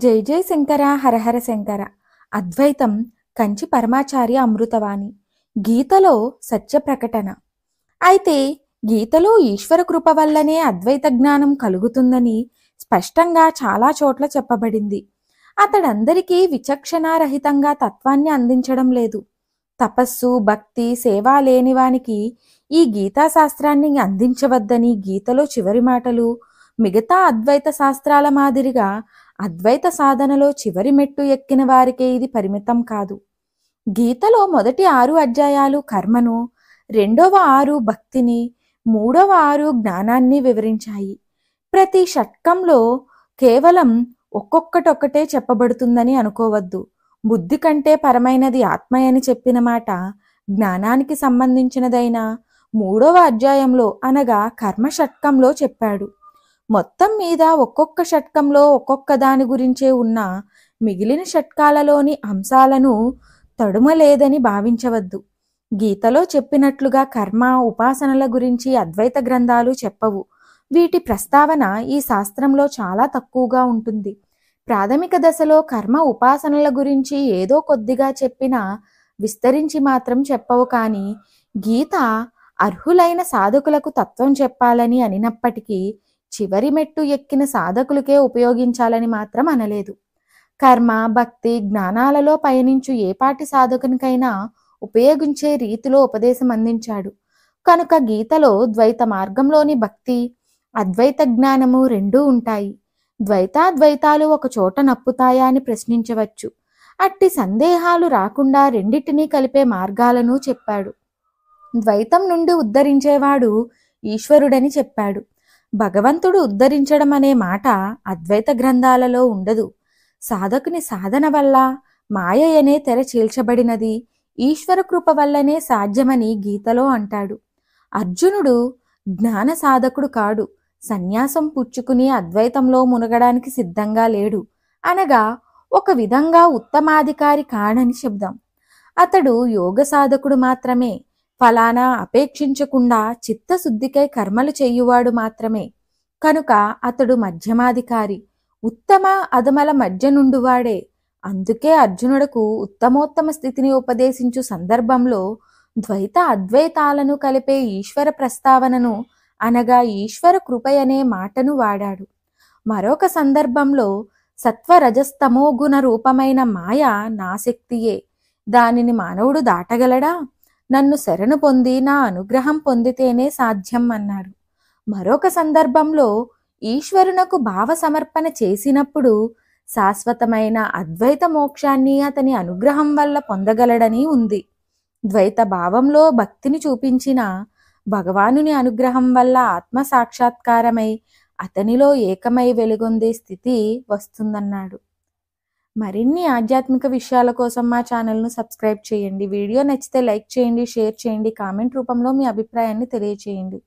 జై జై శంకర హరహర శంకర. అద్వైతం కంచి పరమాచార్య అమృతవాణి. గీతలో సత్య ప్రకటన. అయితే గీతలో ఈశ్వర కృప వల్లనే అద్వైత జ్ఞానం కలుగుతుందని స్పష్టంగా చాలా చోట్ల చెప్పబడింది. అతడందరికీ విచక్షణారహితంగా తత్వాన్ని అందించడం లేదు. తపస్సు, భక్తి, సేవ లేనివానికి ఈ గీతా శాస్త్రాన్ని అందించవద్దని గీతలో చివరి మాటలు మిగతా అద్వైత శాస్త్రాల మాదిరిగా అద్వైత సాధనలో చివరి మెట్టు ఎక్కిన వారికే ఇది పరిమితం కాదు. గీతలో మొదటి 6 అధ్యాయాలు కర్మను, రెండవ 6 భక్తిని, మూడవ 6 జ్ఞానాన్ని వివరించాయి. ప్రతి షట్కంలో కేవలం ఒక్కొక్కటొక్కటే చెప్పబడుతుందని అనుకోవద్దు. బుద్ధి కంటే పరమైనది ఆత్మయని చెప్పిన మాట జ్ఞానానికి సంబంధించినదైన 3వ అధ్యాయంలో అనగా కర్మ షట్కంలో చెప్పాడు. మొత్తం మీద ఒక్కొక్క షట్కంలో ఒక్కొక్క దాని గురించే ఉన్న మిగిలిన షట్కాలలోని అంశాలను తడుమలేదని భావించవద్దు. గీతలో చెప్పినట్లుగా కర్మ, ఉపాసనల గురించి అద్వైత గ్రంథాలు చెప్పవు. వీటి ప్రస్తావన ఈ శాస్త్రంలో చాలా తక్కువగా ఉంటుంది. ప్రాథమిక దశలో కర్మ, ఉపాసనల గురించి ఏదో కొద్దిగా చెప్పినా విస్తరించి మాత్రం చెప్పవు. కానీ గీత అర్హులైన సాధకులకు తత్వం చెప్పాలని అనినప్పటికీ చివరి మెట్టు ఎక్కిన సాధకులకే ఉపయోగించాలని మాత్రం అనలేదు. కర్మ, భక్తి, జ్ఞానాలలో పయనించు ఏపాటి సాధకునికైనా ఉపయోగించే రీతిలో ఉపదేశం అందించాడు. కనుక గీతలో ద్వైత మార్గంలోని భక్తి, అద్వైత జ్ఞానము రెండూ ఉంటాయి. ద్వైతాద్వైతాలు ఒక చోట నప్పుతాయా అని ప్రశ్నించవచ్చు. అట్టి సందేహాలు రాకుండా రెండిటినీ కలిపే మార్గాలను చెప్పాడు. ద్వైతం నుండి ఉద్ధరించేవాడు ఈశ్వరుడని చెప్పాడు. భగవంతుడు ఉద్ధరించడం అనే మాట అద్వైత గ్రంథాలలో ఉండదు. సాధకుని సాధన వల్ల మాయయనే తెర చీల్చబడినది ఈశ్వర కృప వల్లనే సాధ్యమని గీతలో అంటాడు. అర్జునుడు జ్ఞాన సాధకుడు కాడు. సన్యాసం పుచ్చుకుని అద్వైతంలో మునగడానికి సిద్ధంగా లేడు అనగా ఒక విధంగా ఉత్తమాధికారి కాడని చెబుదాం. అతడు యోగ సాధకుడు మాత్రమే. ఫలానా అపేక్షించకుండా చిత్తశుద్ధికై కర్మలు చేయువాడు మాత్రమే. కనుక అతడు మధ్యమాధికారి, ఉత్తమ అధమల మధ్య నుండువాడే. అందుకే అర్జునుడుకు ఉత్తమోత్తమ స్థితిని ఉపదేశించు సందర్భంలో ద్వైత అద్వైతాలను కలిపే ఈశ్వర ప్రస్తావనను అనగా ఈశ్వర కృపయనే మాటను వాడాడు. మరొక సందర్భంలో సత్వరజస్తమో గుణ రూపమైన మాయ నా శక్తియే, దానిని మానవుడు దాటగలడా? నన్ను శరణు పొంది నా అనుగ్రహం పొందితేనే సాధ్యం అన్నాడు. మరొక సందర్భంలో ఈశ్వరునకు భావ సమర్పణ చేసినప్పుడు శాశ్వతమైన అద్వైత మోక్షాన్ని అతని అనుగ్రహం వల్ల పొందగలడని ఉంది. ద్వైత భావంలో భక్తిని చూపించిన భగవానుని అనుగ్రహం వల్ల ఆత్మ సాక్షాత్కారమై అతనిలో ఏకమై వెలుగొందే స్థితి వస్తుందన్నాడు. మరిన్ని ఆధ్యాత్మిక విషయాల కోసం మా ఛానల్ను సబ్స్క్రైబ్ చేయండి. వీడియో నచ్చితే లైక్ చేయండి, షేర్ చేయండి, కామెంట్ రూపంలో మీ అభిప్రాయాన్ని తెలియచేయండి.